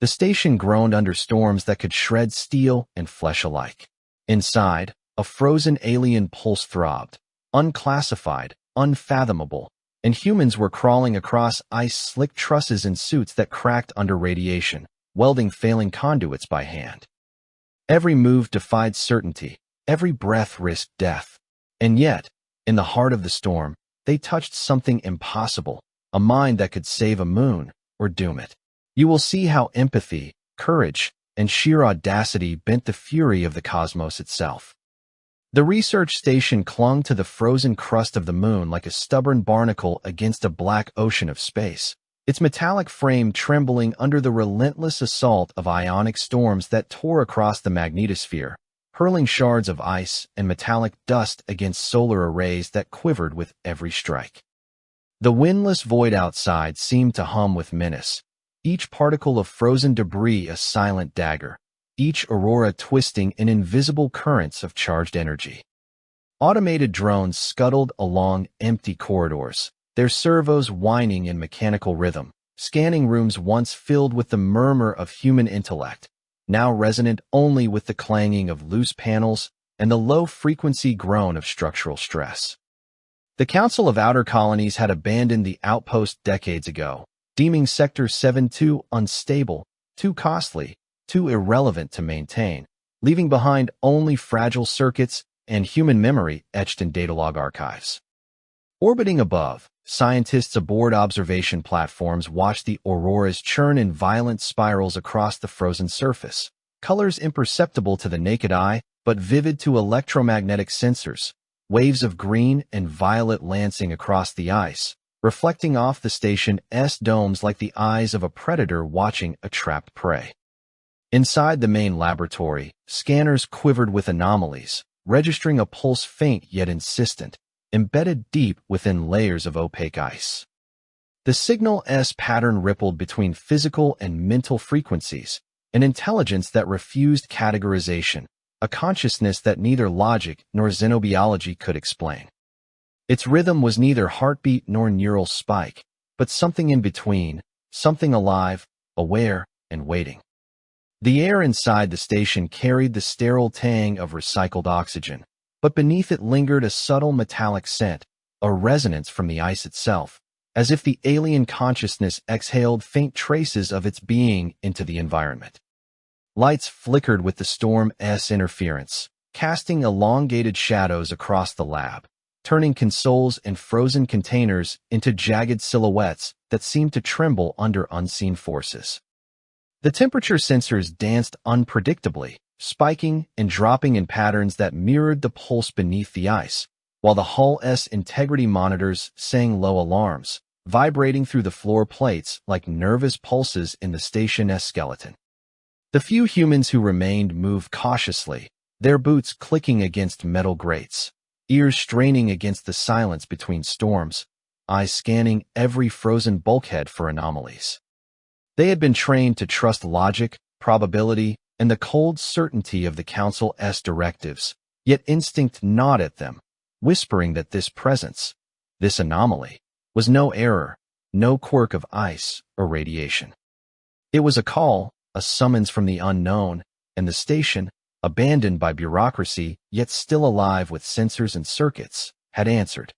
The station groaned under storms that could shred steel and flesh alike. Inside, a frozen alien pulse throbbed, unclassified, unfathomable, and humans were crawling across ice-slick trusses in suits that cracked under radiation, welding failing conduits by hand. Every move defied certainty, every breath risked death. And yet, in the heart of the storm, they touched something impossible, a mind that could save a moon or doom it. You will see how empathy, courage, and sheer audacity bent the fury of the cosmos itself. The research station clung to the frozen crust of the moon like a stubborn barnacle against a black ocean of space, its metallic frame trembling under the relentless assault of ionic storms that tore across the magnetosphere, hurling shards of ice and metallic dust against solar arrays that quivered with every strike. The windless void outside seemed to hum with menace, each particle of frozen debris a silent dagger, each aurora twisting in invisible currents of charged energy. Automated drones scuttled along empty corridors, their servos whining in mechanical rhythm, scanning rooms once filled with the murmur of human intellect, now resonant only with the clanging of loose panels and the low-frequency groan of structural stress. The Council of Outer Colonies had abandoned the outpost decades ago, deeming Sector 7 too unstable, too costly, too irrelevant to maintain, leaving behind only fragile circuits and human memory etched in datalog archives. Orbiting above, scientists aboard observation platforms watched the auroras churn in violent spirals across the frozen surface, colors imperceptible to the naked eye but vivid to electromagnetic sensors, waves of green and violet lancing across the ice, reflecting off the station's domes like the eyes of a predator watching a trapped prey. Inside the main laboratory, scanners quivered with anomalies, registering a pulse faint yet insistent, embedded deep within layers of opaque ice. The signal's pattern rippled between physical and mental frequencies, an intelligence that refused categorization, a consciousness that neither logic nor xenobiology could explain. Its rhythm was neither heartbeat nor neural spike, but something in between, something alive, aware, and waiting. The air inside the station carried the sterile tang of recycled oxygen, but beneath it lingered a subtle metallic scent, a resonance from the ice itself, as if the alien consciousness exhaled faint traces of its being into the environment. Lights flickered with the storm's interference, casting elongated shadows across the lab, turning consoles and frozen containers into jagged silhouettes that seemed to tremble under unseen forces. The temperature sensors danced unpredictably, spiking and dropping in patterns that mirrored the pulse beneath the ice, while the hull's integrity monitors sang low alarms, vibrating through the floor plates like nervous pulses in the station's skeleton. The few humans who remained moved cautiously, their boots clicking against metal grates, ears straining against the silence between storms, eyes scanning every frozen bulkhead for anomalies. They had been trained to trust logic, probability, and the cold certainty of the Council's directives, yet instinct gnawed at them, whispering that this presence, this anomaly, was no error, no quirk of ice or radiation. It was a call, a summons from the unknown, and the station, abandoned by bureaucracy yet still alive with sensors and circuits, had answered.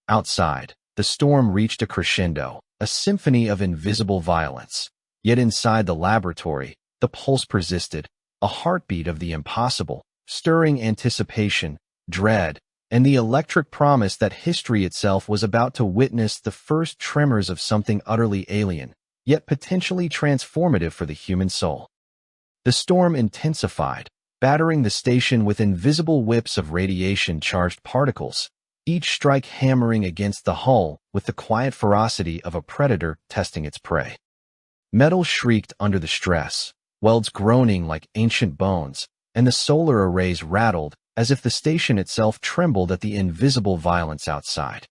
Outside, the storm reached a crescendo, a symphony of invisible violence. Yet inside the laboratory, the pulse persisted, a heartbeat of the impossible, stirring anticipation, dread, and the electric promise that history itself was about to witness the first tremors of something utterly alien, yet potentially transformative for the human soul. The storm intensified, battering the station with invisible whips of radiation-charged particles, each strike hammering against the hull with the quiet ferocity of a predator testing its prey. Metal shrieked under the stress, welds groaning like ancient bones, and the solar arrays rattled as if the station itself trembled at the invisible violence outside.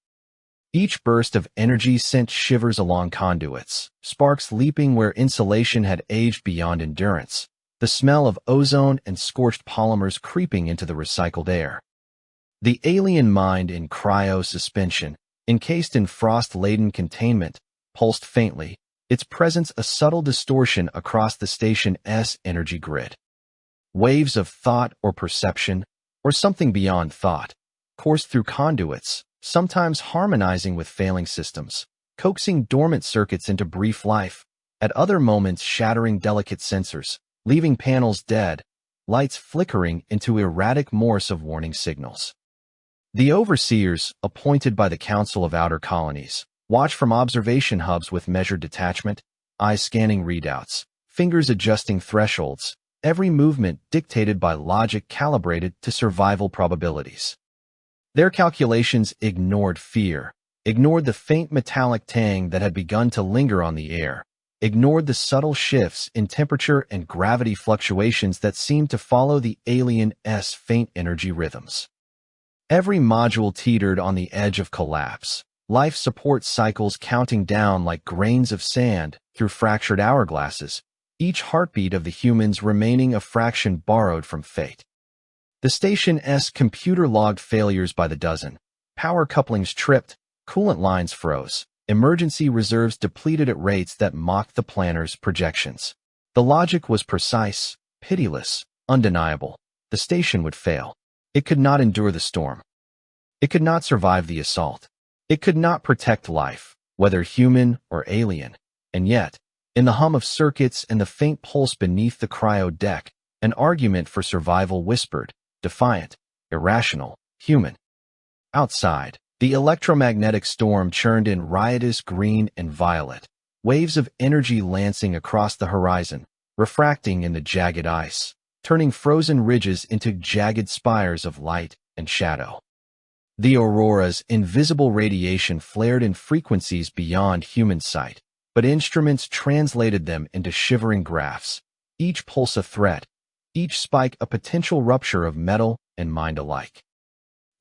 Each burst of energy sent shivers along conduits, sparks leaping where insulation had aged beyond endurance, the smell of ozone and scorched polymers creeping into the recycled air. The alien mind in cryo-suspension, encased in frost-laden containment, pulsed faintly, its presence a subtle distortion across the station's energy grid. Waves of thought or perception, or something beyond thought, coursed through conduits, sometimes harmonizing with failing systems, coaxing dormant circuits into brief life, at other moments shattering delicate sensors, leaving panels dead, lights flickering into erratic Morse of warning signals. The overseers, appointed by the Council of Outer Colonies, watch from observation hubs with measured detachment, eyes scanning readouts, fingers adjusting thresholds, every movement dictated by logic calibrated to survival probabilities. Their calculations ignored fear, ignored the faint metallic tang that had begun to linger on the air, ignored the subtle shifts in temperature and gravity fluctuations that seemed to follow the alien's faint energy rhythms. Every module teetered on the edge of collapse, life support cycles counting down like grains of sand through fractured hourglasses, each heartbeat of the humans remaining a fraction borrowed from fate. The station's computer logged failures by the dozen. Power couplings tripped, coolant lines froze, emergency reserves depleted at rates that mocked the planner's projections. The logic was precise, pitiless, undeniable. The station would fail. It could not endure the storm. It could not survive the assault. It could not protect life, whether human or alien. And yet, in the hum of circuits and the faint pulse beneath the cryo deck, an argument for survival whispered, defiant, irrational, human. Outside, the electromagnetic storm churned in riotous green and violet, waves of energy lancing across the horizon, refracting in the jagged ice, turning frozen ridges into jagged spires of light and shadow. The aurora's invisible radiation flared in frequencies beyond human sight, but instruments translated them into shivering graphs, each pulse a threat, each spike a potential rupture of metal and mind alike.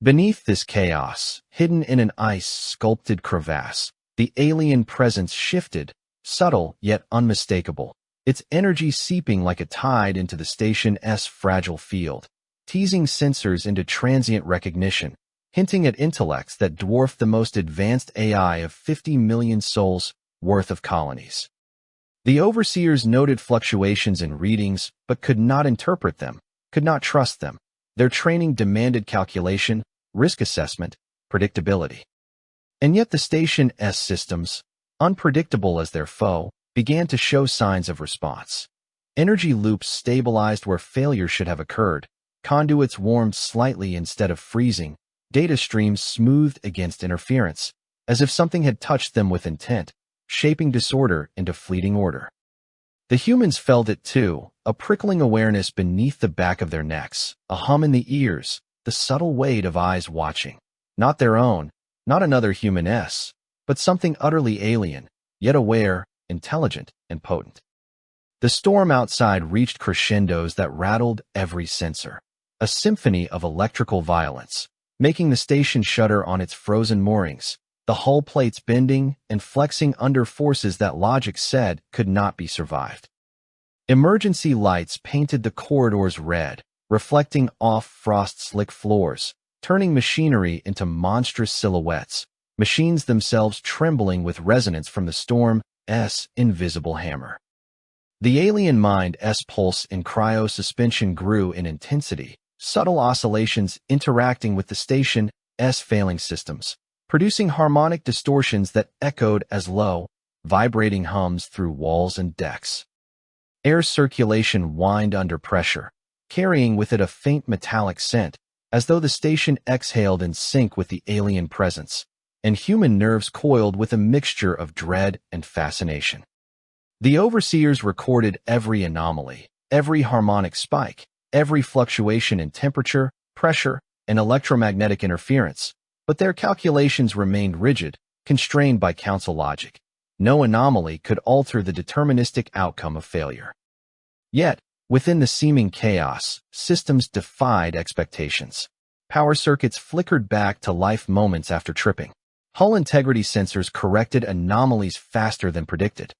Beneath this chaos, hidden in an ice-sculpted crevasse, the alien presence shifted, subtle yet unmistakable, its energy seeping like a tide into the station's fragile field, teasing sensors into transient recognition, hinting at intellects that dwarf the most advanced AI of 50 million souls worth of colonies. The overseers noted fluctuations in readings, but could not interpret them, could not trust them. Their training demanded calculation, risk assessment, predictability. And yet the station's systems, unpredictable as their foe, began to show signs of response. Energy loops stabilized where failure should have occurred, conduits warmed slightly instead of freezing, data streams smoothed against interference, as if something had touched them with intent, shaping disorder into fleeting order. The humans felt it too, a prickling awareness beneath the back of their necks, a hum in the ears, the subtle weight of eyes watching. Not their own, not another human-s, but something utterly alien, yet aware, intelligent, and potent. The storm outside reached crescendos that rattled every sensor, a symphony of electrical violence, making the station shudder on its frozen moorings, the hull plates bending and flexing under forces that logic said could not be survived. Emergency lights painted the corridors red, reflecting off frost-slick floors, turning machinery into monstrous silhouettes, machines themselves trembling with resonance from the storm's invisible hammer. The alien mind's pulse in cryo-suspension grew in intensity, subtle oscillations interacting with the station's failing systems, producing harmonic distortions that echoed as low, vibrating hums through walls and decks. Air circulation whined under pressure, carrying with it a faint metallic scent, as though the station exhaled in sync with the alien presence, and human nerves coiled with a mixture of dread and fascination. The overseers recorded every anomaly, every harmonic spike, every fluctuation in temperature, pressure, and electromagnetic interference, but their calculations remained rigid, constrained by council logic. No anomaly could alter the deterministic outcome of failure. Yet, within the seeming chaos, systems defied expectations. Power circuits flickered back to life moments after tripping. Hull integrity sensors corrected anomalies faster than predicted.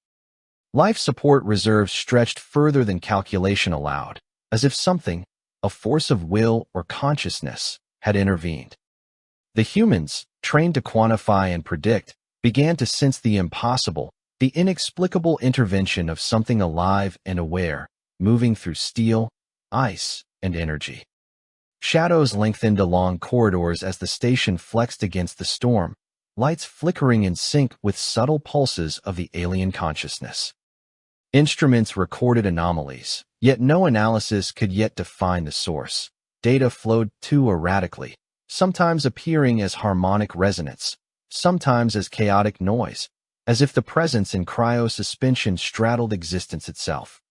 Life support reserves stretched further than calculation allowed, as if something, a force of will or consciousness, had intervened. The humans, trained to quantify and predict, began to sense the impossible, The inexplicable intervention of something alive and aware, moving through steel, ice, and energy. Shadows lengthened along corridors as the station flexed against the storm, lights flickering in sync with subtle pulses of the alien consciousness. Instruments recorded anomalies, yet no analysis could yet define the source. Data flowed too erratically, sometimes appearing as harmonic resonance, sometimes as chaotic noise, as if the presence in cryo-suspension straddled existence itself.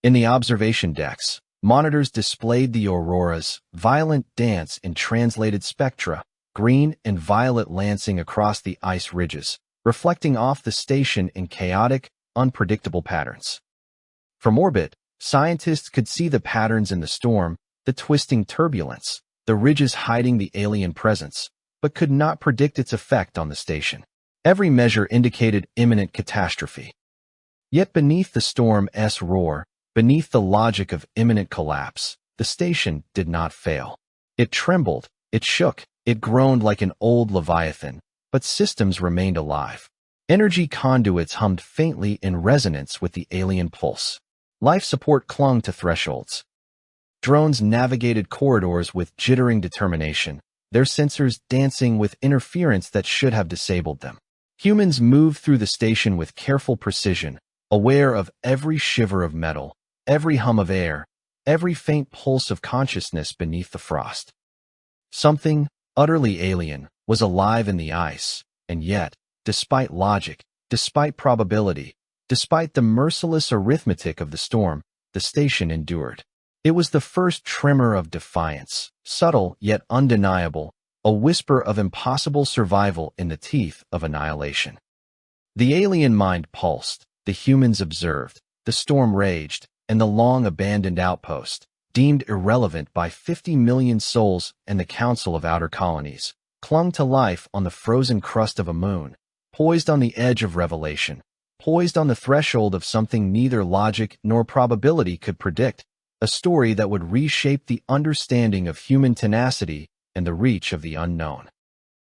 In the observation decks, monitors displayed the aurora's violent dance in translated spectra, green and violet lancing across the ice ridges, reflecting off the station in chaotic, unpredictable patterns. From orbit, scientists could see the patterns in the storm, the twisting turbulence, the ridges hiding the alien presence, but could not predict its effect on the station. Every measure indicated imminent catastrophe. Yet beneath the storm's roar, beneath the logic of imminent collapse, the station did not fail. It trembled, it shook, it groaned like an old leviathan, but systems remained alive. Energy conduits hummed faintly in resonance with the alien pulse. Life support clung to thresholds. Drones navigated corridors with jittering determination, their sensors dancing with interference that should have disabled them. Humans moved through the station with careful precision, aware of every shiver of metal, every hum of air, every faint pulse of consciousness beneath the frost. Something, utterly alien, was alive in the ice, and yet, despite logic, despite probability, despite the merciless arithmetic of the storm, the station endured. It was the first tremor of defiance, subtle yet undeniable, a whisper of impossible survival in the teeth of annihilation. The alien mind pulsed, the humans observed, the storm raged, and the long-abandoned outpost, deemed irrelevant by 50 million souls and the Council of Outer Colonies, clung to life on the frozen crust of a moon, poised on the edge of revelation, poised on the threshold of something neither logic nor probability could predict, a story that would reshape the understanding of human tenacity and the reach of the unknown.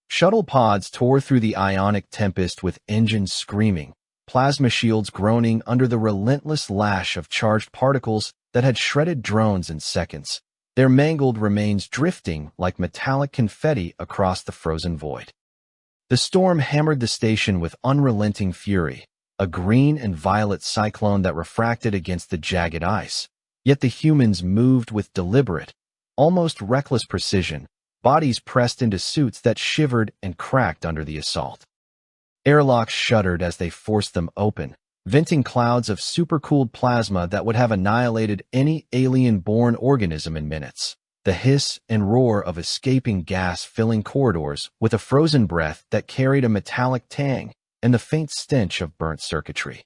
Shuttle pods tore through the ionic tempest with engines screaming, plasma shields groaning under the relentless lash of charged particles that had shredded drones in seconds, their mangled remains drifting like metallic confetti across the frozen void. The storm hammered the station with unrelenting fury, a green and violet cyclone that refracted against the jagged ice. Yet the humans moved with deliberate, almost reckless precision, bodies pressed into suits that shivered and cracked under the assault. Airlocks shuddered as they forced them open, venting clouds of supercooled plasma that would have annihilated any alien-born organism in minutes. The hiss and roar of escaping gas filling corridors with a frozen breath that carried a metallic tang and the faint stench of burnt circuitry.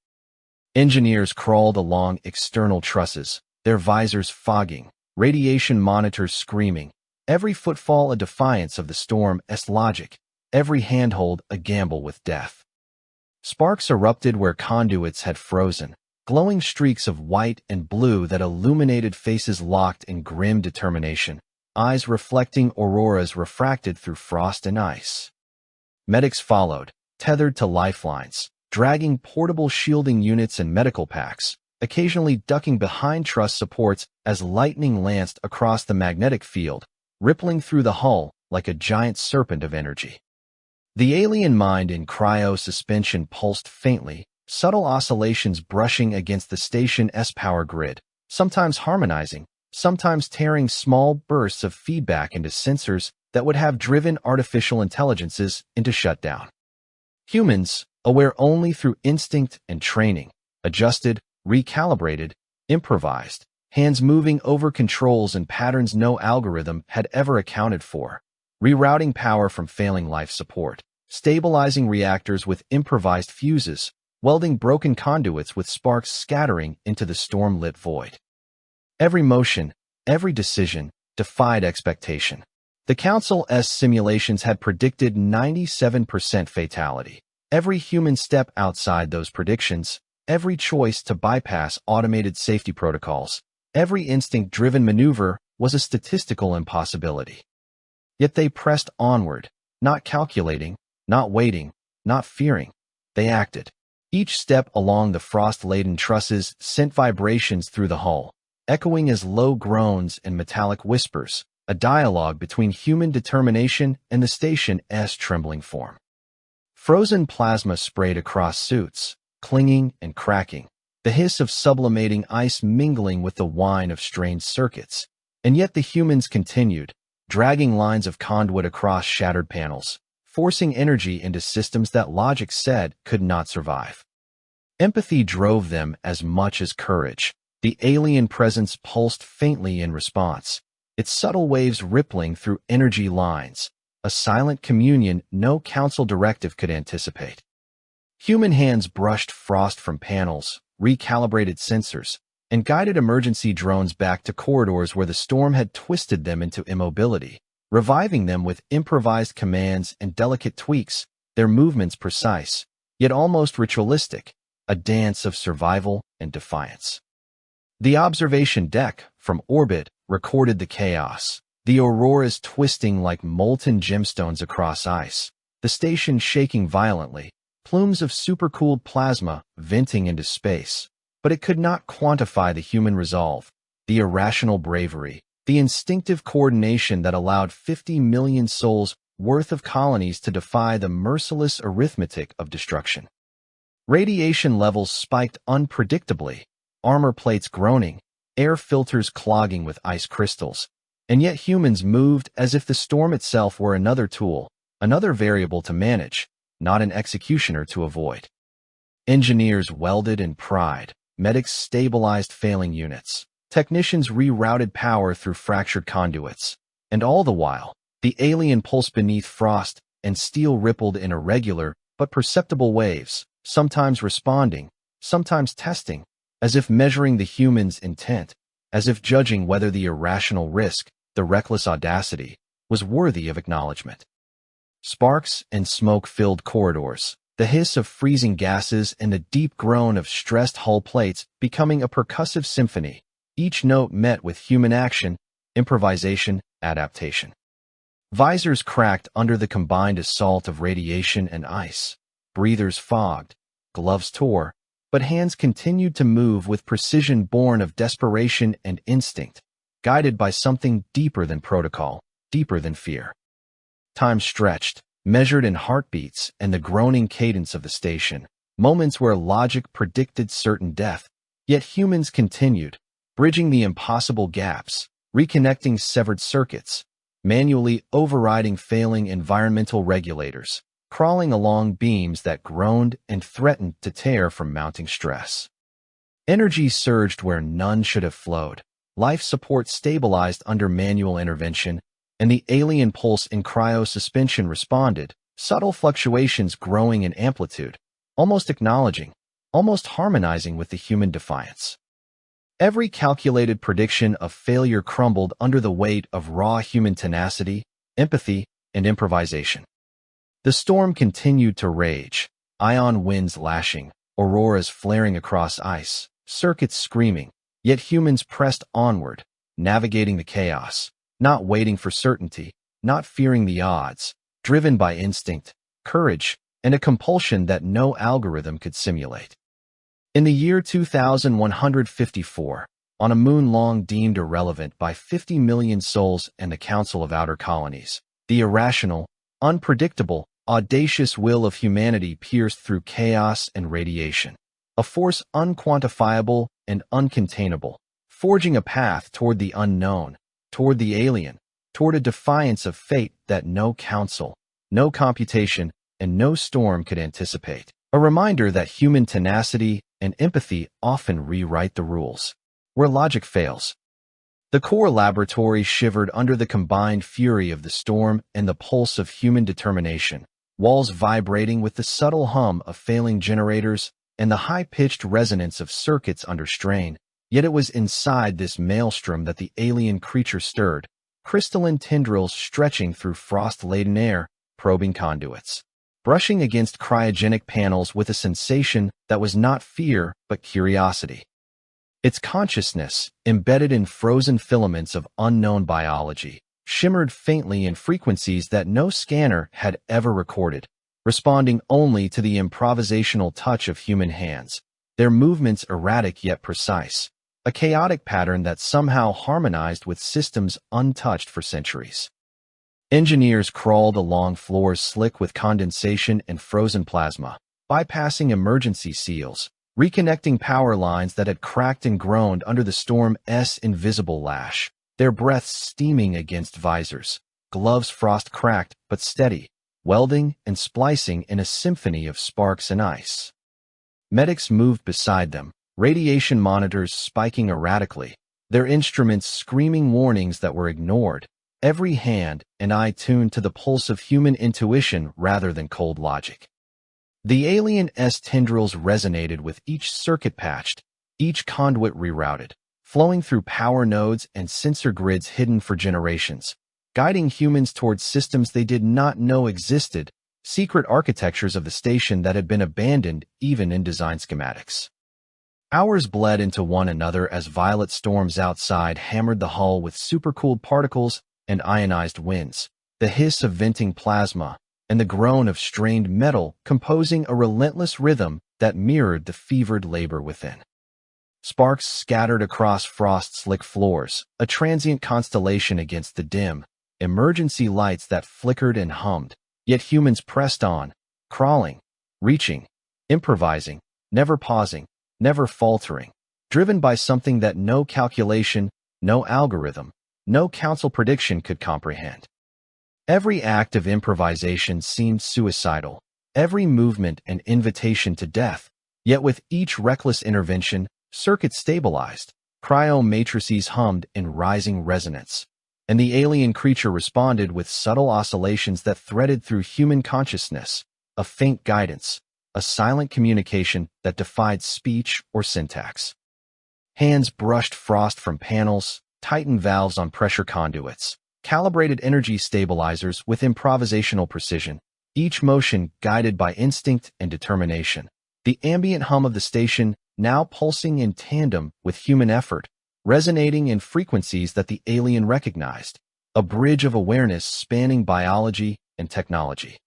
Engineers crawled along external trusses, their visors fogging, radiation monitors screaming, every footfall a defiance of the storm's logic, every handhold a gamble with death. Sparks erupted where conduits had frozen, glowing streaks of white and blue that illuminated faces locked in grim determination, eyes reflecting auroras refracted through frost and ice. Medics followed, tethered to lifelines, dragging portable shielding units and medical packs, occasionally ducking behind truss supports as lightning lanced across the magnetic field, rippling through the hull like a giant serpent of energy. The alien mind in cryo-suspension pulsed faintly, subtle oscillations brushing against the station's power grid, sometimes harmonizing, sometimes tearing small bursts of feedback into sensors that would have driven artificial intelligences into shutdown. Humans, aware only through instinct and training, adjusted, recalibrated, improvised, hands moving over controls and patterns no algorithm had ever accounted for, rerouting power from failing life support, stabilizing reactors with improvised fuses, welding broken conduits with sparks scattering into the storm-lit void. Every motion, every decision, defied expectation. The Council's simulations had predicted 97% fatality. Every human step outside those predictions, every choice to bypass automated safety protocols, every instinct-driven maneuver was a statistical impossibility. Yet they pressed onward, not calculating, not waiting, not fearing. They acted. Each step along the frost-laden trusses sent vibrations through the hull, echoing as low groans and metallic whispers, a dialogue between human determination and the station's trembling form. Frozen plasma sprayed across suits, clinging and cracking, the hiss of sublimating ice mingling with the whine of strained circuits. And yet the humans continued, dragging lines of conduit across shattered panels, forcing energy into systems that logic said could not survive. Empathy drove them as much as courage. The alien presence pulsed faintly in response, its subtle waves rippling through energy lines, a silent communion no council directive could anticipate. Human hands brushed frost from panels, recalibrated sensors, and guided emergency drones back to corridors where the storm had twisted them into immobility, reviving them with improvised commands and delicate tweaks, their movements precise, yet almost ritualistic, a dance of survival and defiance. The observation deck, from orbit, recorded the chaos, the auroras twisting like molten gemstones across ice, the station shaking violently, plumes of supercooled plasma venting into space. But it could not quantify the human resolve, the irrational bravery, the instinctive coordination that allowed 50 million souls worth of colonies to defy the merciless arithmetic of destruction. Radiation levels spiked unpredictably, armor plates groaning, air filters clogging with ice crystals, and yet humans moved as if the storm itself were another tool, another variable to manage, not an executioner to avoid. Engineers welded and pried, medics stabilized failing units, technicians rerouted power through fractured conduits, and all the while, the alien pulse beneath frost and steel rippled in irregular but perceptible waves, sometimes responding, sometimes testing, as if measuring the human's intent, as if judging whether the irrational risk, the reckless audacity, was worthy of acknowledgement. Sparks and smoke filled corridors, the hiss of freezing gases and the deep groan of stressed hull plates becoming a percussive symphony, each note met with human action, improvisation, adaptation. Visors cracked under the combined assault of radiation and ice, breathers fogged, gloves tore, but hands continued to move with precision born of desperation and instinct, guided by something deeper than protocol, deeper than fear. Time stretched, measured in heartbeats and the groaning cadence of the station, moments where logic predicted certain death, yet humans continued, bridging the impossible gaps, reconnecting severed circuits, manually overriding failing environmental regulators, crawling along beams that groaned and threatened to tear from mounting stress. Energy surged where none should have flowed, life support stabilized under manual intervention, and the alien pulse in cryo-suspension responded, subtle fluctuations growing in amplitude, almost acknowledging, almost harmonizing with the human defiance. Every calculated prediction of failure crumbled under the weight of raw human tenacity, empathy, and improvisation. The storm continued to rage, ion winds lashing, auroras flaring across ice, circuits screaming, yet humans pressed onward, navigating the chaos, not waiting for certainty, not fearing the odds, driven by instinct, courage, and a compulsion that no algorithm could simulate. In the year 2154, on a moon long deemed irrelevant by 50 million souls and the Council of Outer Colonies, the irrational, unpredictable, audacious will of humanity pierced through chaos and radiation, a force unquantifiable and uncontainable, forging a path toward the unknown, toward the alien, toward a defiance of fate that no council, no computation, and no storm could anticipate. A reminder that human tenacity and empathy often rewrite the rules, where logic fails. The core laboratory shivered under the combined fury of the storm and the pulse of human determination, walls vibrating with the subtle hum of failing generators and the high-pitched resonance of circuits under strain. Yet it was inside this maelstrom that the alien creature stirred, crystalline tendrils stretching through frost-laden air, probing conduits, brushing against cryogenic panels with a sensation that was not fear but curiosity. Its consciousness, embedded in frozen filaments of unknown biology, shimmered faintly in frequencies that no scanner had ever recorded, responding only to the improvisational touch of human hands, their movements erratic yet precise, a chaotic pattern that somehow harmonized with systems untouched for centuries. Engineers crawled along floors slick with condensation and frozen plasma, bypassing emergency seals, reconnecting power lines that had cracked and groaned under the storm's invisible lash, their breaths steaming against visors, gloves frost-cracked but steady, welding and splicing in a symphony of sparks and ice. Medics moved beside them, radiation monitors spiking erratically, their instruments screaming warnings that were ignored, every hand and eye tuned to the pulse of human intuition rather than cold logic. The alien's tendrils resonated with each circuit patched, each conduit rerouted, flowing through power nodes and sensor grids hidden for generations, guiding humans towards systems they did not know existed, secret architectures of the station that had been abandoned even in design schematics. Hours bled into one another as violet storms outside hammered the hull with supercooled particles and ionized winds, the hiss of venting plasma, and the groan of strained metal composing a relentless rhythm that mirrored the fevered labor within. Sparks scattered across frost-slick floors, a transient constellation against the dim, emergency lights that flickered and hummed, yet humans pressed on, crawling, reaching, improvising, never pausing, never faltering, driven by something that no calculation, no algorithm, no council prediction could comprehend. Every act of improvisation seemed suicidal, every movement an invitation to death, yet with each reckless intervention, circuits stabilized, cryo matrices hummed in rising resonance, and the alien creature responded with subtle oscillations that threaded through human consciousness, a faint guidance, a silent communication that defied speech or syntax. Hands brushed frost from panels, tightened valves on pressure conduits, calibrated energy stabilizers with improvisational precision, each motion guided by instinct and determination. The ambient hum of the station now pulsing in tandem with human effort, resonating in frequencies that the alien recognized, a bridge of awareness spanning biology and technology.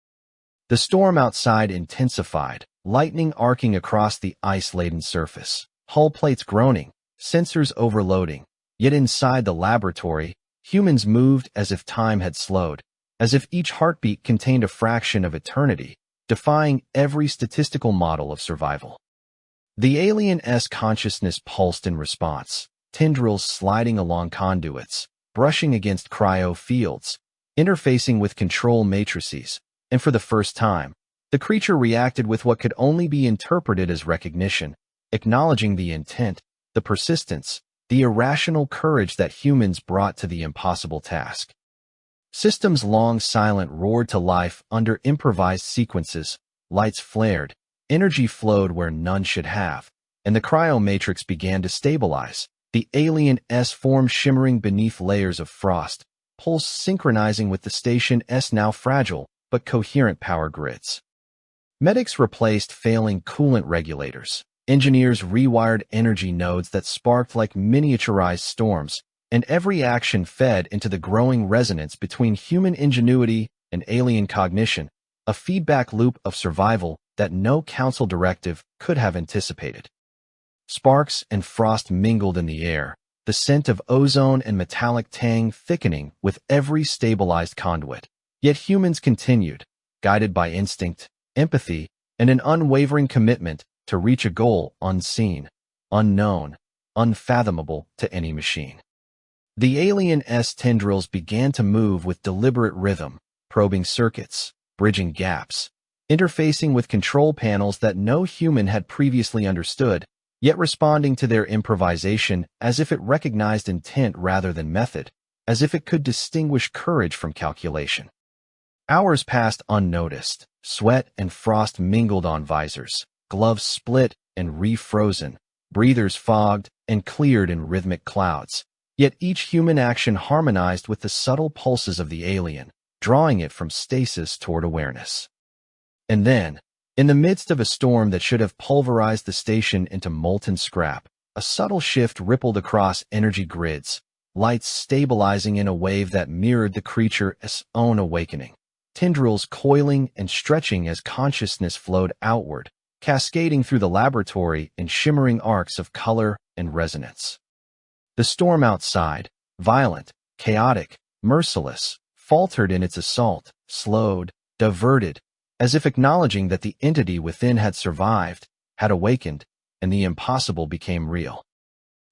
The storm outside intensified, lightning arcing across the ice-laden surface, hull plates groaning, sensors overloading, yet inside the laboratory, humans moved as if time had slowed, as if each heartbeat contained a fraction of eternity, defying every statistical model of survival. The alien's consciousness pulsed in response, tendrils sliding along conduits, brushing against cryo fields, interfacing with control matrices, and for the first time, the creature reacted with what could only be interpreted as recognition, acknowledging the intent, the persistence, the irrational courage that humans brought to the impossible task. Systems long silent roared to life under improvised sequences, lights flared, energy flowed where none should have, and the cryomatrix began to stabilize, the alien's form shimmering beneath layers of frost, pulse synchronizing with the station's now fragile but coherent power grids. Medics replaced failing coolant regulators. Engineers rewired energy nodes that sparked like miniaturized storms, and every action fed into the growing resonance between human ingenuity and alien cognition, a feedback loop of survival that no council directive could have anticipated. Sparks and frost mingled in the air, the scent of ozone and metallic tang thickening with every stabilized conduit. Yet humans continued, guided by instinct, empathy, and an unwavering commitment to reach a goal unseen, unknown, unfathomable to any machine. The alien's tendrils began to move with deliberate rhythm, probing circuits, bridging gaps, interfacing with control panels that no human had previously understood, yet responding to their improvisation as if it recognized intent rather than method, as if it could distinguish courage from calculation. Hours passed unnoticed, sweat and frost mingled on visors, gloves split and refrozen, breathers fogged and cleared in rhythmic clouds. Yet each human action harmonized with the subtle pulses of the alien, drawing it from stasis toward awareness. And then, in the midst of a storm that should have pulverized the station into molten scrap, a subtle shift rippled across energy grids, lights stabilizing in a wave that mirrored the creature's own awakening. tendrils coiling and stretching as consciousness flowed outward, cascading through the laboratory in shimmering arcs of color and resonance. The storm outside, violent, chaotic, merciless, faltered in its assault, slowed, diverted, as if acknowledging that the entity within had survived, had awakened, and the impossible became real.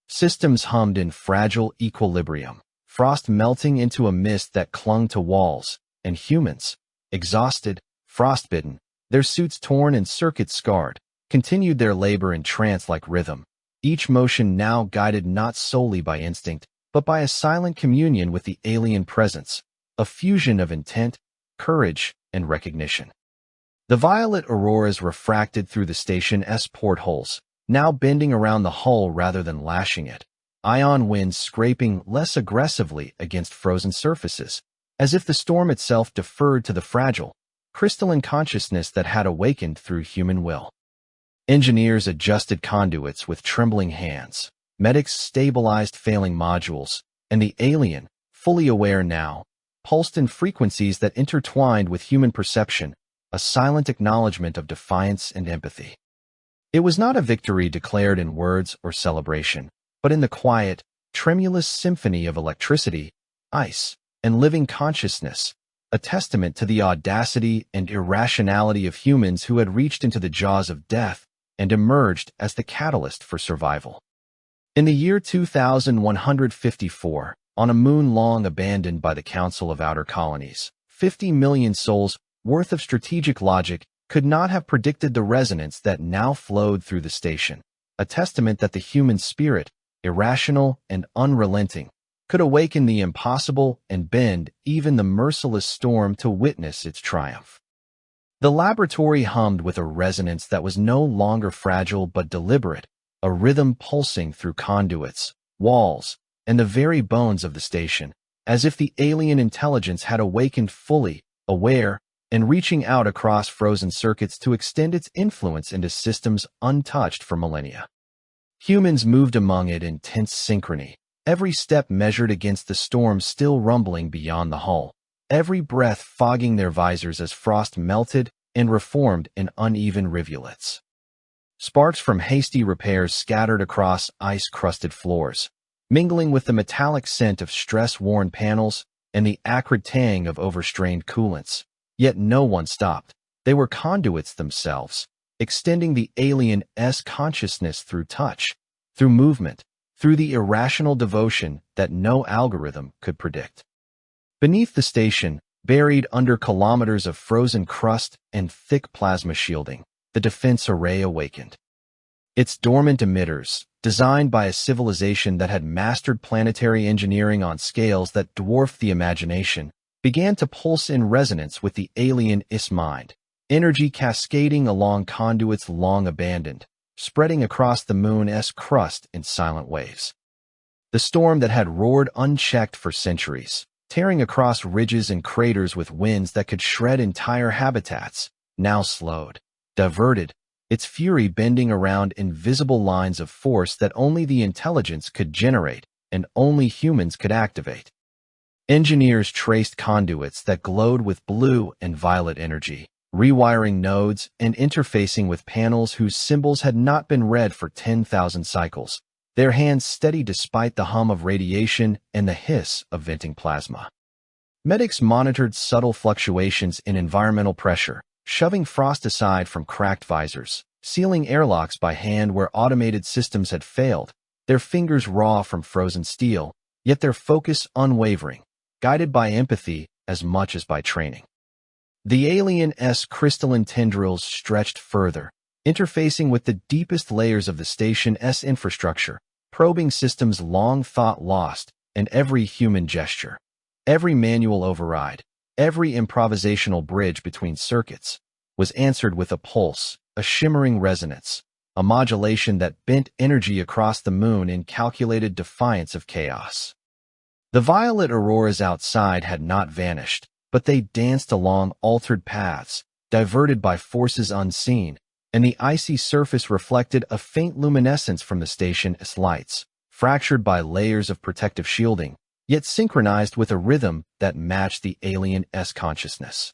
Systems hummed in fragile equilibrium, frost melting into a mist that clung to walls, and humans, exhausted, frostbitten, their suits torn and circuits scarred, continued their labor in trance-like rhythm, each motion now guided not solely by instinct, but by a silent communion with the alien presence, a fusion of intent, courage, and recognition. The violet auroras refracted through the station's portholes, now bending around the hull rather than lashing it, ion winds scraping less aggressively against frozen surfaces, as if the storm itself deferred to the fragile, crystalline consciousness that had awakened through human will. Engineers adjusted conduits with trembling hands, medics stabilized failing modules, and the alien, fully aware now, pulsed in frequencies that intertwined with human perception, a silent acknowledgement of defiance and empathy. It was not a victory declared in words or celebration, but in the quiet, tremulous symphony of electricity, ice, and living consciousness, a testament to the audacity and irrationality of humans who had reached into the jaws of death and emerged as the catalyst for survival. In the year 2154, on a moon long abandoned by the Council of Outer Colonies, 50 million souls worth of strategic logic could not have predicted the resonance that now flowed through the station, a testament that the human spirit, irrational and unrelenting, could awaken the impossible and bend even the merciless storm to witness its triumph. The laboratory hummed with a resonance that was no longer fragile but deliberate, a rhythm pulsing through conduits, walls, and the very bones of the station, as if the alien intelligence had awakened fully, aware, and reaching out across frozen circuits to extend its influence into systems untouched for millennia. Humans moved among it in tense synchrony, every step measured against the storm still rumbling beyond the hull, every breath fogging their visors as frost melted and reformed in uneven rivulets. Sparks from hasty repairs scattered across ice-crusted floors, mingling with the metallic scent of stress-worn panels and the acrid tang of overstrained coolants. Yet no one stopped. They were conduits themselves, extending the alien's consciousness through touch, through movement, through the irrational devotion that no algorithm could predict. Beneath the station, buried under kilometers of frozen crust and thick plasma shielding, the defense array awakened. Its dormant emitters, designed by a civilization that had mastered planetary engineering on scales that dwarfed the imagination, began to pulse in resonance with the alien's mind, energy cascading along conduits long abandoned, spreading across the moon's crust in silent waves. The storm that had roared unchecked for centuries, tearing across ridges and craters with winds that could shred entire habitats, now slowed, diverted, its fury bending around invisible lines of force that only the intelligence could generate and only humans could activate. Engineers traced conduits that glowed with blue and violet energy, rewiring nodes and interfacing with panels whose symbols had not been read for 10,000 cycles, their hands steady despite the hum of radiation and the hiss of venting plasma. Medics monitored subtle fluctuations in environmental pressure, shoving frost aside from cracked visors, sealing airlocks by hand where automated systems had failed, their fingers raw from frozen steel, yet their focus unwavering, guided by empathy as much as by training. The alien's crystalline tendrils stretched further, interfacing with the deepest layers of the station's infrastructure, probing systems long thought lost, and every human gesture, every manual override, every improvisational bridge between circuits, was answered with a pulse, a shimmering resonance, a modulation that bent energy across the moon in calculated defiance of chaos. The violet auroras outside had not vanished, but they danced along altered paths, diverted by forces unseen, and the icy surface reflected a faint luminescence from the station's lights, fractured by layers of protective shielding, yet synchronized with a rhythm that matched the alien's consciousness.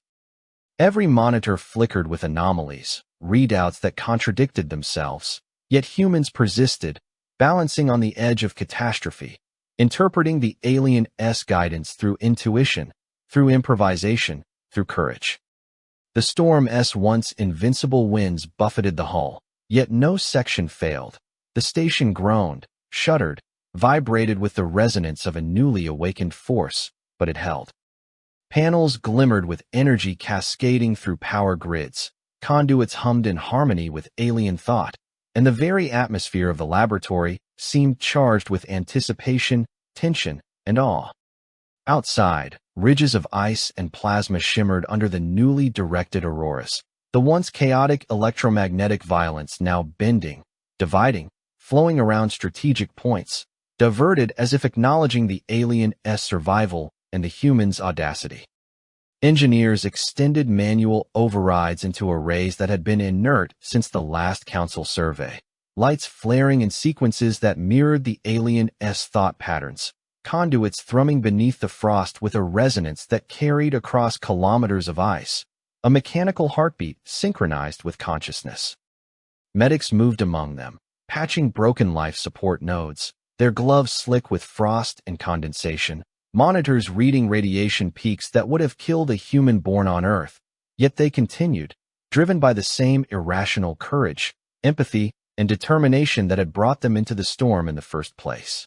Every monitor flickered with anomalies, readouts that contradicted themselves, yet humans persisted, balancing on the edge of catastrophe, interpreting the alien-s guidance through intuition, through improvisation, through courage. The storm's once invincible winds buffeted the hull, yet no section failed. The station groaned, shuddered, vibrated with the resonance of a newly awakened force, but it held. Panels glimmered with energy cascading through power grids, conduits hummed in harmony with alien thought, and the very atmosphere of the laboratory seemed charged with anticipation, tension, and awe. Outside, ridges of ice and plasma shimmered under the newly directed auroras, the once chaotic electromagnetic violence now bending, dividing, flowing around strategic points, diverted as if acknowledging the alien-s survival and the human's audacity. Engineers extended manual overrides into arrays that had been inert since the last council survey, lights flaring in sequences that mirrored the alien-s thought patterns, conduits thrumming beneath the frost with a resonance that carried across kilometers of ice, a mechanical heartbeat synchronized with consciousness. Medics moved among them, patching broken life support nodes, their gloves slick with frost and condensation, monitors reading radiation peaks that would have killed a human born on Earth, yet they continued, driven by the same irrational courage, empathy, and determination that had brought them into the storm in the first place.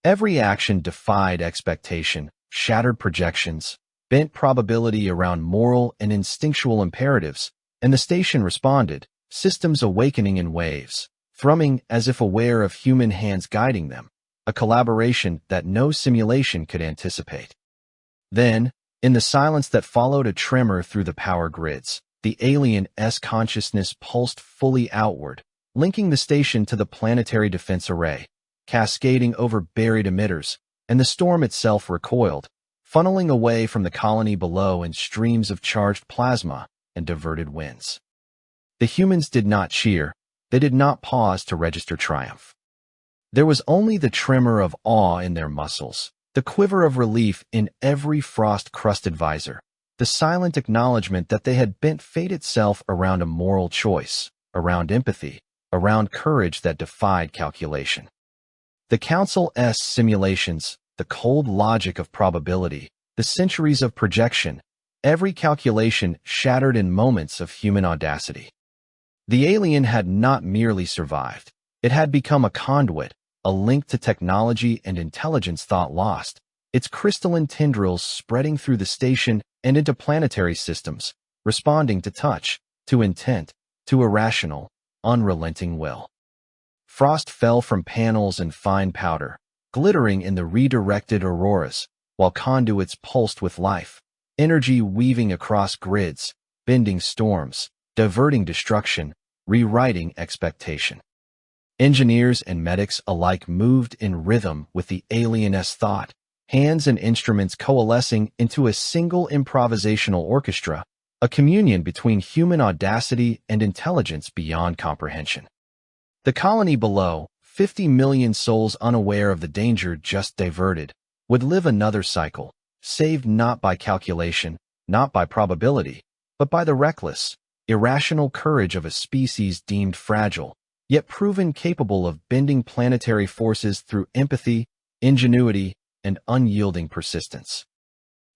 Every action defied expectation, shattered projections, bent probability around moral and instinctual imperatives, and the station responded, systems awakening in waves, thrumming as if aware of human hands guiding them, a collaboration that no simulation could anticipate. Then, in the silence that followed a tremor through the power grids, the alien-s consciousness pulsed fully outward, linking the station to the planetary defense array, cascading over buried emitters, and the storm itself recoiled, funneling away from the colony below in streams of charged plasma and diverted winds. The humans did not cheer, they did not pause to register triumph. There was only the tremor of awe in their muscles, the quiver of relief in every frost-crusted visor, the silent acknowledgement that they had bent fate itself around a moral choice, around empathy, around courage that defied calculation. The Council's simulations, the cold logic of probability, the centuries of projection, every calculation shattered in moments of human audacity. The alien had not merely survived. It had become a conduit, a link to technology and intelligence thought lost, its crystalline tendrils spreading through the station and into planetary systems, responding to touch, to intent, to irrational, unrelenting will. Frost fell from panels and fine powder, glittering in the redirected auroras, while conduits pulsed with life, energy weaving across grids, bending storms, diverting destruction, rewriting expectation. Engineers and medics alike moved in rhythm with the alien-s thought, hands and instruments coalescing into a single improvisational orchestra, a communion between human audacity and intelligence beyond comprehension. The colony below, 50 million souls unaware of the danger just diverted, would live another cycle, saved not by calculation, not by probability, but by the reckless, irrational courage of a species deemed fragile, yet proven capable of bending planetary forces through empathy, ingenuity, and unyielding persistence.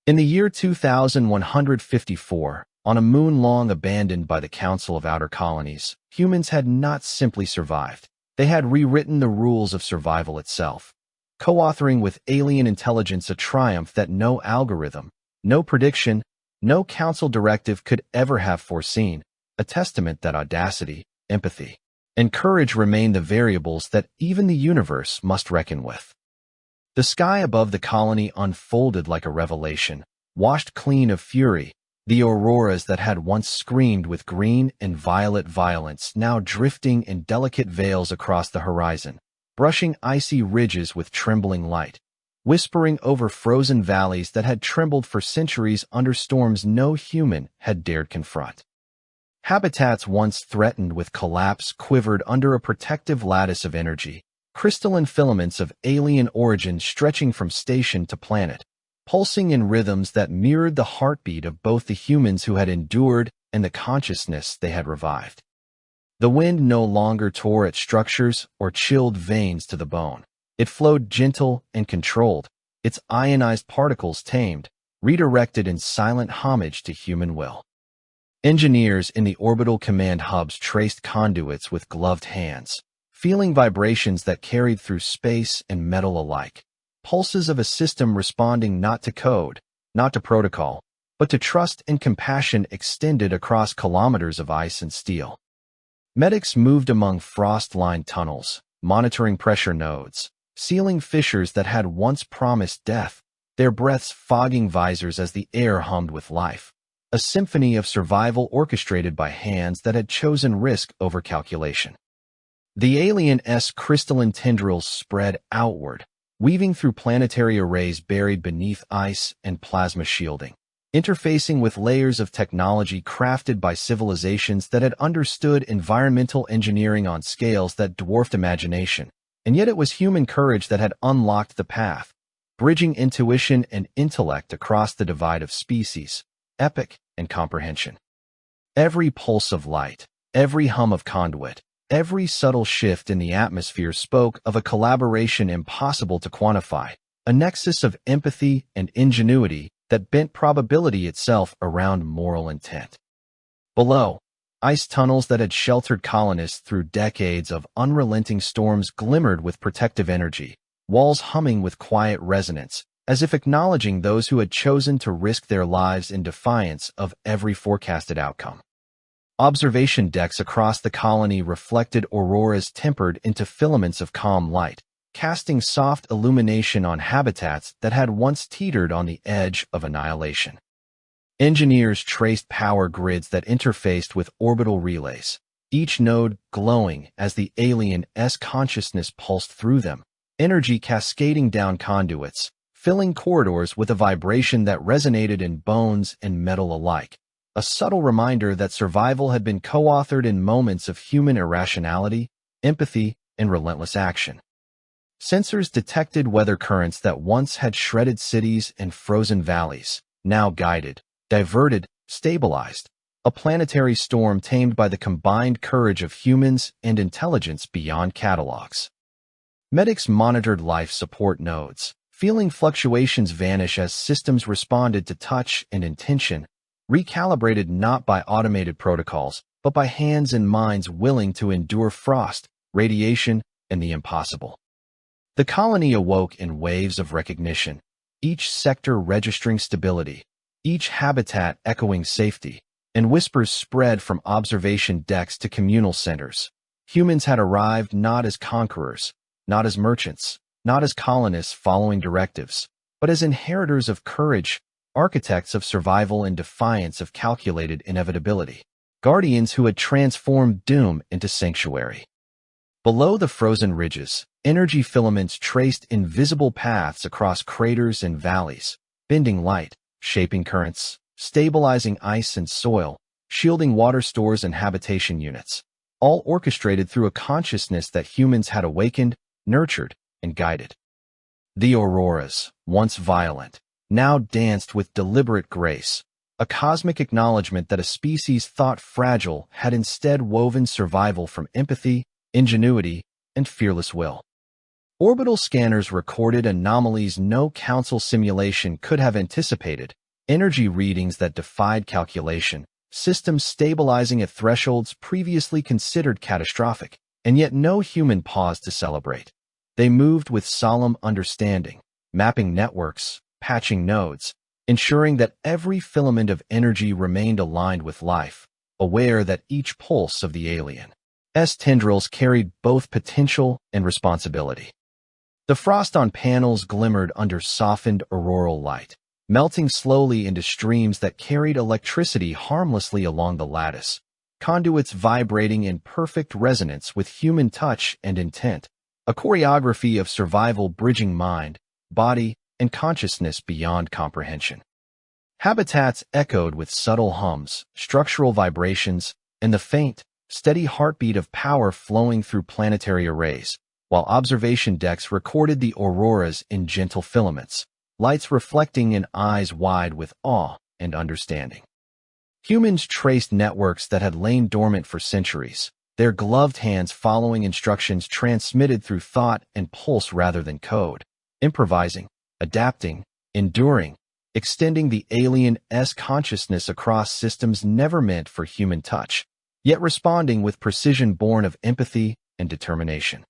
In the year 2154, on a moon long abandoned by the Council of Outer Colonies, humans had not simply survived. They had rewritten the rules of survival itself, co-authoring with alien intelligence a triumph that no algorithm, no prediction, no council directive could ever have foreseen, a testament that audacity, empathy, and courage remain the variables that even the universe must reckon with. The sky above the colony unfolded like a revelation, washed clean of fury, the auroras that had once screamed with green and violet violence now drifting in delicate veils across the horizon, brushing icy ridges with trembling light, whispering over frozen valleys that had trembled for centuries under storms no human had dared confront. Habitats once threatened with collapse quivered under a protective lattice of energy, crystalline filaments of alien origin stretching from station to planet, pulsing in rhythms that mirrored the heartbeat of both the humans who had endured and the consciousness they had revived. The wind no longer tore at structures or chilled veins to the bone. It flowed gentle and controlled, its ionized particles tamed, redirected in silent homage to human will. Engineers in the orbital command hubs traced conduits with gloved hands, feeling vibrations that carried through space and metal alike, pulses of a system responding not to code, not to protocol, but to trust and compassion extended across kilometers of ice and steel. Medics moved among frost-lined tunnels, monitoring pressure nodes, sealing fissures that had once promised death, their breaths fogging visors as the air hummed with life, a symphony of survival orchestrated by hands that had chosen risk over calculation. The alien's crystalline tendrils spread outward, weaving through planetary arrays buried beneath ice and plasma shielding, interfacing with layers of technology crafted by civilizations that had understood environmental engineering on scales that dwarfed imagination. And yet it was human courage that had unlocked the path, bridging intuition and intellect across the divide of species, epic and comprehension. Every pulse of light, every hum of conduit, every subtle shift in the atmosphere spoke of a collaboration impossible to quantify, a nexus of empathy and ingenuity that bent probability itself around moral intent. Below, ice tunnels that had sheltered colonists through decades of unrelenting storms glimmered with protective energy, walls humming with quiet resonance, as if acknowledging those who had chosen to risk their lives in defiance of every forecasted outcome. Observation decks across the colony reflected auroras tempered into filaments of calm light, casting soft illumination on habitats that had once teetered on the edge of annihilation. Engineers traced power grids that interfaced with orbital relays, each node glowing as the alien's consciousness pulsed through them, energy cascading down conduits, filling corridors with a vibration that resonated in bones and metal alike, a subtle reminder that survival had been co-authored in moments of human irrationality, empathy, and relentless action. Sensors detected weather currents that once had shredded cities and frozen valleys, now guided, diverted, stabilized, a planetary storm tamed by the combined courage of humans and intelligence beyond catalogs. Medics monitored life support nodes, feeling fluctuations vanish as systems responded to touch and intention, recalibrated not by automated protocols, but by hands and minds willing to endure frost, radiation, and the impossible. The colony awoke in waves of recognition, each sector registering stability, each habitat echoing safety, and whispers spread from observation decks to communal centers. Humans had arrived not as conquerors, not as merchants, not as colonists following directives, but as inheritors of courage, architects of survival and defiance of calculated inevitability, guardians who had transformed doom into sanctuary. Below the frozen ridges, energy filaments traced invisible paths across craters and valleys, bending light, shaping currents, stabilizing ice and soil, shielding water stores and habitation units, all orchestrated through a consciousness that humans had awakened, nurtured, and guided. The auroras, once violent, now danced with deliberate grace, a cosmic acknowledgement that a species thought fragile had instead woven survival from empathy, ingenuity, and fearless will. Orbital scanners recorded anomalies no Council simulation could have anticipated, energy readings that defied calculation, systems stabilizing at thresholds previously considered catastrophic, and yet no human paused to celebrate. They moved with solemn understanding, mapping networks, patching nodes, ensuring that every filament of energy remained aligned with life, aware that each pulse of the alien's tendrils carried both potential and responsibility. The frost on panels glimmered under softened auroral light, melting slowly into streams that carried electricity harmlessly along the lattice, conduits vibrating in perfect resonance with human touch and intent, a choreography of survival bridging mind, body, and consciousness beyond comprehension. Habitats echoed with subtle hums, structural vibrations, and the faint, steady heartbeat of power flowing through planetary arrays, while observation decks recorded the auroras in gentle filaments, lights reflecting in eyes wide with awe and understanding. Humans traced networks that had lain dormant for centuries, their gloved hands following instructions transmitted through thought and pulse rather than code, improvising, adapting, enduring, extending the alien-esque consciousness across systems never meant for human touch, yet responding with precision born of empathy and determination.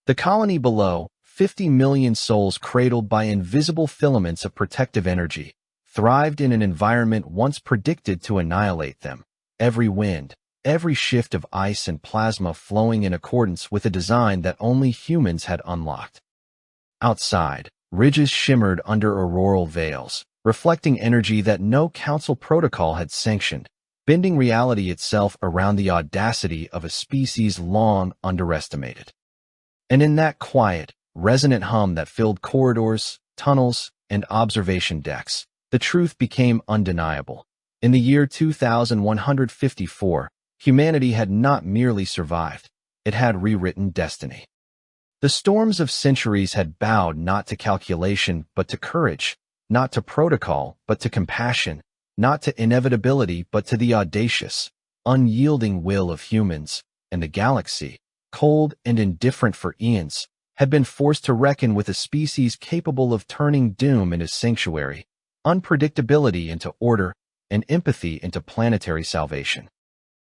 The colony below, 50 million souls cradled by invisible filaments of protective energy, thrived in an environment once predicted to annihilate them. Every wind, every shift of ice and plasma flowing in accordance with a design that only humans had unlocked. Outside, ridges shimmered under auroral veils, reflecting energy that no council protocol had sanctioned, bending reality itself around the audacity of a species long underestimated. And in that quiet, resonant hum that filled corridors, tunnels, and observation decks, the truth became undeniable. In the year 2154, humanity had not merely survived, it had rewritten destiny. The storms of centuries had bowed not to calculation but to courage, not to protocol but to compassion, not to inevitability but to the audacious, unyielding will of humans, and the galaxy, cold and indifferent for eons, had been forced to reckon with a species capable of turning doom into sanctuary, unpredictability into order, and empathy into planetary salvation.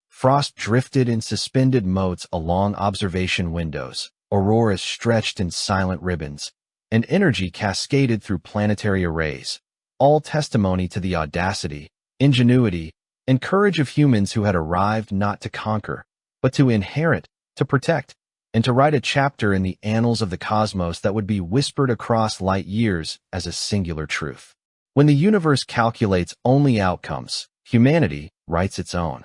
Frost drifted in suspended motes along observation windows, auroras stretched in silent ribbons, and energy cascaded through planetary arrays, all testimony to the audacity, ingenuity, and courage of humans who had arrived not to conquer, but to inherit, to protect, and to write a chapter in the annals of the cosmos that would be whispered across light years as a singular truth. When the universe calculates only outcomes, humanity writes its own.